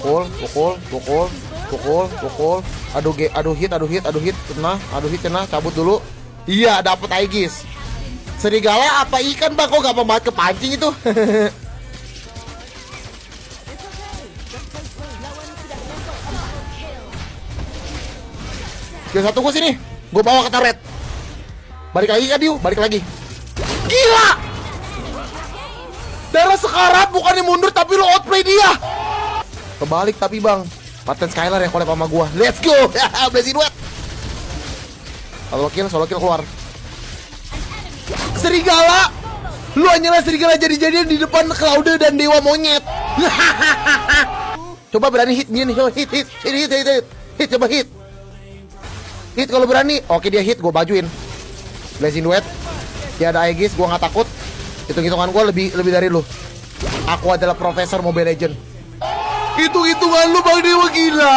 pukul. Aduh hit, cenah, cabut dulu. Iya, dapet Aegis. Serigala apa ikan bang? Kok gampang banget kepancing itu? Skill 1 gue sini. Gue bawa ke turret. Balik lagi kan Diu? Balik lagi. Gila! Darah sekarat bukannya mundur tapi lo outplay dia. Kebalik tapi bang. Paten Skylar yang collab sama gua. Let's go. Blazing Duet. Solo kill keluar. Serigala. Lu hanyalah serigala jadi-jadian di depan Cloud dan Dewa Monyet. Coba berani hit nih. Hit coba hit. Hit kalau berani. Oke dia hit, gua bajuin. Blazing Duet. Dia ada Aegis, gua nggak takut. Hitung-hitungan gua lebih dari lu. Aku adalah profesor Mobile Legend. Hitung-hitungan lu Bang Dewa gila.